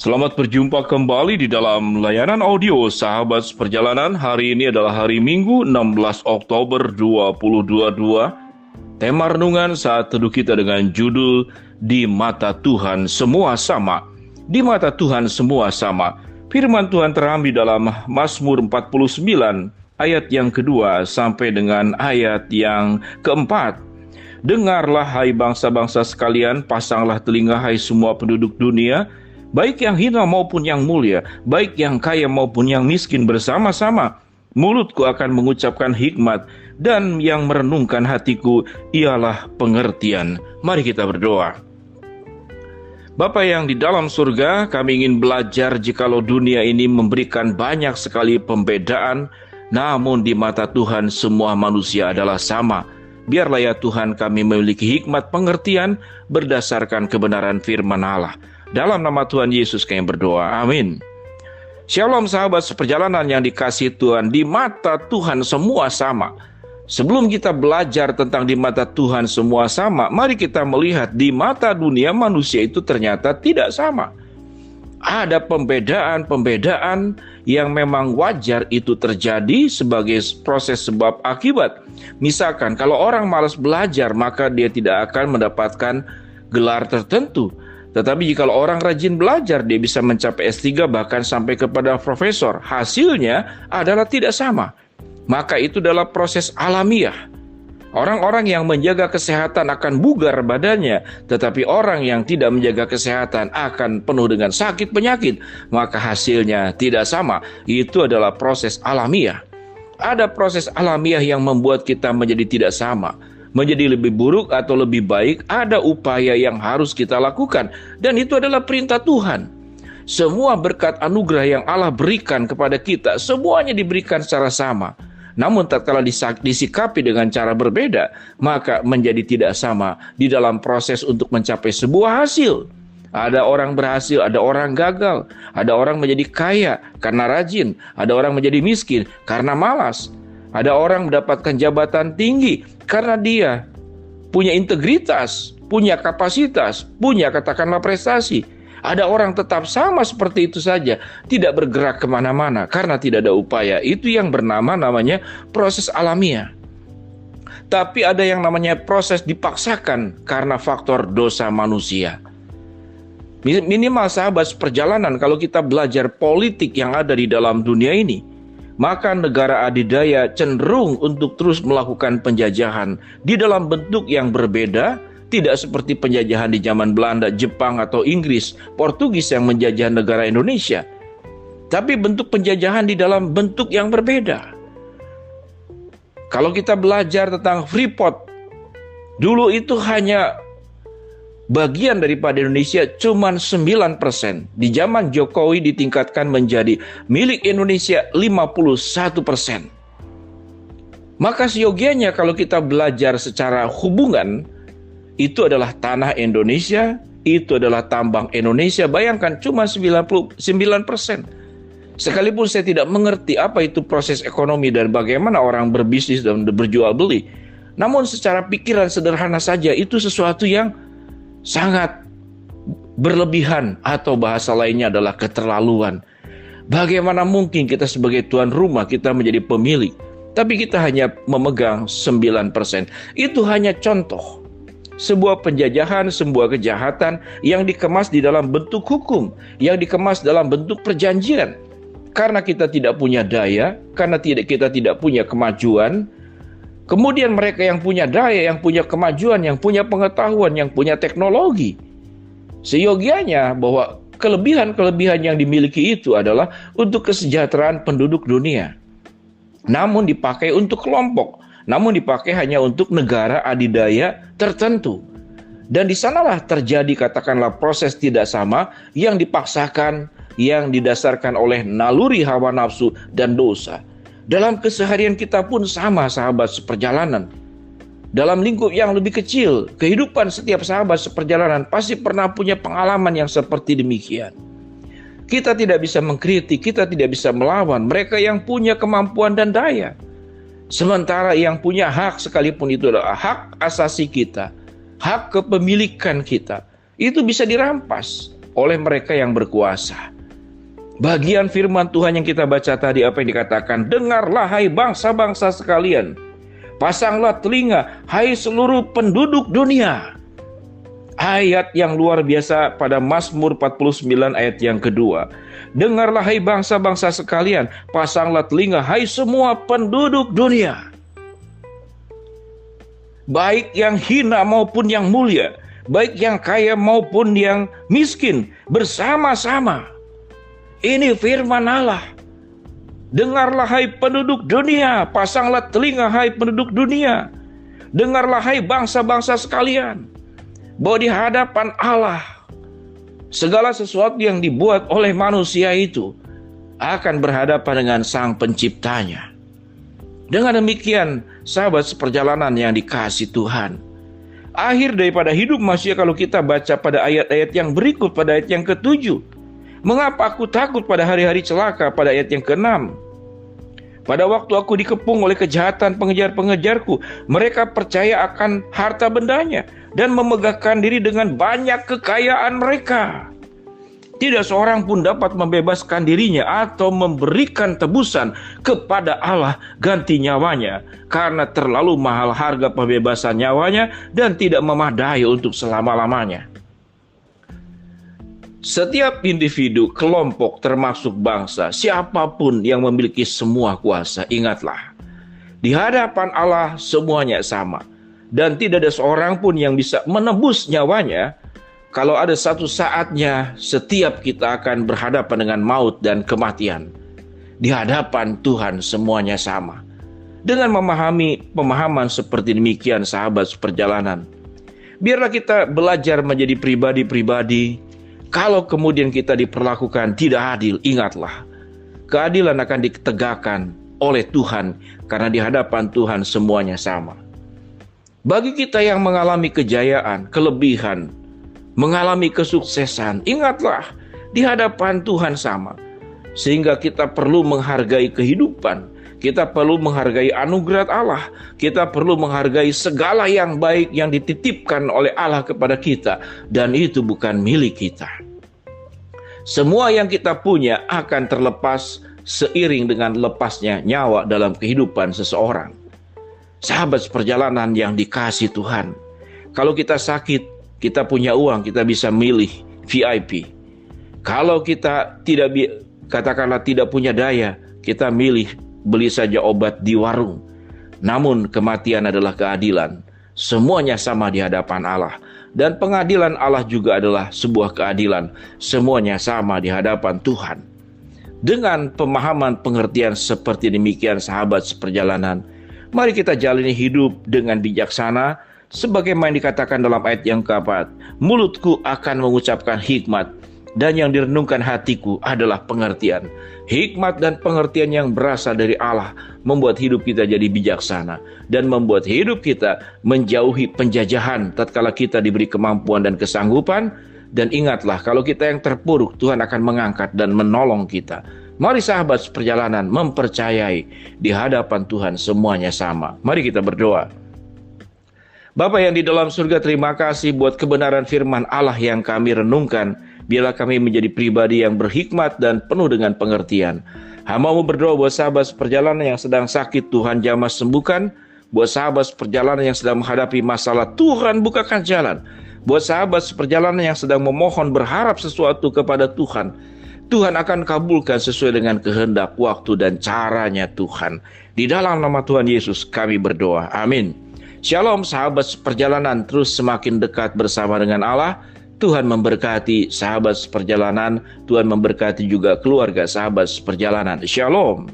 Selamat berjumpa kembali di dalam layanan audio Sahabat Seperjalanan. Hari ini adalah hari Minggu 16 Oktober 2022. Tema renungan saat teduh kita dengan judul Di Mata Tuhan Semua Sama. Di mata Tuhan semua sama. Firman Tuhan terambil dalam Mazmur 49 ayat yang kedua sampai dengan ayat yang keempat. Dengarlah hai bangsa-bangsa sekalian, pasanglah telinga hai semua penduduk dunia, baik yang hina maupun yang mulia, baik yang kaya maupun yang miskin bersama-sama. Mulutku akan mengucapkan hikmat, dan yang merenungkan hatiku ialah pengertian. Mari kita berdoa. Bapa yang di dalam surga, kami ingin belajar jikalau dunia ini memberikan banyak sekali pembedaan, namun di mata Tuhan semua manusia adalah sama. Biarlah ya Tuhan kami memiliki hikmat pengertian berdasarkan kebenaran firman Allah. Dalam nama Tuhan Yesus kami berdoa, amin. Shalom sahabat seperjalanan yang dikasihi Tuhan, di mata Tuhan semua sama. Sebelum kita belajar tentang di mata Tuhan semua sama, mari kita melihat di mata dunia manusia itu ternyata tidak sama. Ada pembedaan yang memang wajar itu terjadi sebagai proses sebab akibat. Misalkan kalau orang malas belajar, maka dia tidak akan mendapatkan gelar tertentu. Tetapi jika orang rajin belajar, dia bisa mencapai S3 bahkan sampai kepada profesor. Hasilnya adalah tidak sama. Maka itu adalah proses alamiah. Orang-orang yang menjaga kesehatan akan bugar badannya, tetapi orang yang tidak menjaga kesehatan akan penuh dengan sakit penyakit. Maka hasilnya tidak sama. Itu adalah proses alamiah. Ada proses alamiah yang membuat kita menjadi tidak sama. Menjadi lebih buruk atau lebih baik, ada upaya yang harus kita lakukan. Dan itu adalah perintah Tuhan. Semua berkat anugerah yang Allah berikan kepada kita, semuanya diberikan secara sama. Namun tatkala disikapi dengan cara berbeda, maka menjadi tidak sama di dalam proses untuk mencapai sebuah hasil. Ada orang berhasil, ada orang gagal. Ada orang menjadi kaya karena rajin. Ada orang menjadi miskin karena malas. Ada orang mendapatkan jabatan tinggi karena dia punya integritas, punya kapasitas, punya katakanlah prestasi. Ada orang tetap sama seperti itu saja, tidak bergerak kemana-mana karena tidak ada upaya. Itu yang namanya proses alamiah. Tapi ada yang namanya proses dipaksakan karena faktor dosa manusia. Minimal sahabat seperjalanan, kalau kita belajar politik yang ada di dalam dunia ini, maka negara adidaya cenderung untuk terus melakukan penjajahan di dalam bentuk yang berbeda, tidak seperti penjajahan di zaman Belanda, Jepang atau Inggris, Portugis yang menjajah negara Indonesia. Tapi bentuk penjajahan di dalam bentuk yang berbeda. Kalau kita belajar tentang Freeport, dulu itu hanya bagian daripada Indonesia cuma 9%. Di zaman Jokowi ditingkatkan menjadi milik Indonesia 51%. Maka seyogianya kalau kita belajar secara hubungan, itu adalah tanah Indonesia, itu adalah tambang Indonesia. Bayangkan cuma 99%. Sekalipun saya tidak mengerti apa itu proses ekonomi dan bagaimana orang berbisnis dan berjual beli, namun secara pikiran sederhana saja itu sesuatu yang sangat berlebihan, atau bahasa lainnya adalah keterlaluan. Bagaimana mungkin kita sebagai tuan rumah kita menjadi pemilik, tapi kita hanya memegang 9%. Itu hanya contoh. Sebuah penjajahan, sebuah kejahatan yang dikemas di dalam bentuk hukum, yang dikemas dalam bentuk perjanjian. Karena kita tidak punya daya, karena kita tidak punya kemajuan, kemudian mereka yang punya daya, yang punya kemajuan, yang punya pengetahuan, yang punya teknologi, seyogianya bahwa kelebihan-kelebihan yang dimiliki itu adalah untuk kesejahteraan penduduk dunia. Namun dipakai untuk kelompok, namun dipakai hanya untuk negara adidaya tertentu. Dan di sanalah terjadi katakanlah proses tidak sama yang dipaksakan, yang didasarkan oleh naluri hawa nafsu dan dosa. Dalam keseharian kita pun sama sahabat seperjalanan. Dalam lingkup yang lebih kecil, kehidupan setiap sahabat seperjalanan pasti pernah punya pengalaman yang seperti demikian. Kita tidak bisa mengkritik, kita tidak bisa melawan mereka yang punya kemampuan dan daya. Sementara yang punya hak sekalipun itu adalah hak asasi kita, hak kepemilikan kita, itu bisa dirampas. oleh mereka yang berkuasa. Bagian firman Tuhan yang kita baca tadi, apa yang dikatakan? Dengarlah hai bangsa-bangsa sekalian, pasanglah telinga hai seluruh penduduk dunia. Ayat yang luar biasa pada Mazmur 49 ayat yang kedua. Dengarlah hai bangsa-bangsa sekalian, pasanglah telinga hai semua penduduk dunia. Baik yang hina maupun yang mulia, baik yang kaya maupun yang miskin, bersama-sama. Ini firman Allah. Dengarlah hai penduduk dunia, pasanglah telinga hai penduduk dunia. Dengarlah hai bangsa-bangsa sekalian, bahwa di hadapan Allah, segala sesuatu yang dibuat oleh manusia itu akan berhadapan dengan Sang Penciptanya. Dengan demikian, sahabat seperjalanan yang dikasihi Tuhan, akhir daripada hidup manusia kalau kita baca pada ayat-ayat yang berikut, pada ayat yang ke-7. Mengapa aku takut pada hari-hari celaka, pada ayat yang ke-6. Pada waktu aku dikepung oleh kejahatan pengejar-pengejarku, mereka percaya akan harta bendanya dan memegahkan diri dengan banyak kekayaan mereka. Tidak seorang pun dapat membebaskan dirinya atau memberikan tebusan kepada Allah ganti nyawanya, karena terlalu mahal harga pembebasan nyawanya dan tidak memadai untuk selama-lamanya. Setiap individu, kelompok, termasuk bangsa, siapapun yang memiliki semua kuasa, ingatlah, di hadapan Allah semuanya sama. Dan tidak ada seorang pun yang bisa menebus nyawanya. Kalau ada satu saatnya, setiap kita akan berhadapan dengan maut dan kematian. Di hadapan Tuhan semuanya sama. Dengan memahami pemahaman seperti demikian, sahabat seperjalanan, biarlah kita belajar menjadi pribadi-pribadi. Kalau kemudian kita diperlakukan tidak adil, ingatlah, keadilan akan ditegakkan oleh Tuhan, karena di hadapan Tuhan semuanya sama. Bagi kita yang mengalami kejayaan, kelebihan, mengalami kesuksesan, ingatlah, di hadapan Tuhan sama. Sehingga kita perlu menghargai kehidupan, kita perlu menghargai anugerah Allah, kita perlu menghargai segala yang baik yang dititipkan oleh Allah kepada kita, dan itu bukan milik kita. Semua yang kita punya akan terlepas seiring dengan lepasnya nyawa dalam kehidupan seseorang. Sahabat seperjalanan yang dikasihi Tuhan, kalau kita sakit, kita punya uang, kita bisa milih VIP. Kalau kita katakanlah tidak punya daya, kita milih beli saja obat di warung. Namun kematian adalah keadilan. Semuanya sama di hadapan Allah. Dan pengadilan Allah juga adalah sebuah keadilan. Semuanya sama di hadapan Tuhan. Dengan pemahaman pengertian seperti demikian, sahabat seperjalanan, mari kita jalani hidup dengan bijaksana, sebagaimana dikatakan dalam ayat yang keempat. Mulutku akan mengucapkan hikmat, dan yang direnungkan hatiku adalah pengertian. Hikmat dan pengertian yang berasal dari Allah membuat hidup kita jadi bijaksana, dan membuat hidup kita menjauhi penjajahan tatkala kita diberi kemampuan dan kesanggupan. Dan ingatlah, kalau kita yang terpuruk, Tuhan akan mengangkat dan menolong kita. Mari sahabat seperjalanan mempercayai di hadapan Tuhan semuanya sama. Mari kita berdoa. Bapa yang di dalam surga, terima kasih buat kebenaran firman Allah yang kami renungkan. Biarlah kami menjadi pribadi yang berhikmat dan penuh dengan pengertian. Hamba-Mu berdoa buat sahabat seperjalanan yang sedang sakit, Tuhan jamah sembuhkan. Buat sahabat seperjalanan yang sedang menghadapi masalah, Tuhan bukakan jalan. Buat sahabat seperjalanan yang sedang memohon berharap sesuatu kepada Tuhan, Tuhan akan kabulkan sesuai dengan kehendak, waktu, dan caranya Tuhan. Di dalam nama Tuhan Yesus kami berdoa. Amin. Shalom sahabat seperjalanan, terus semakin dekat bersama dengan Allah. Tuhan memberkati sahabat seperjalanan, Tuhan memberkati juga keluarga sahabat seperjalanan. Shalom.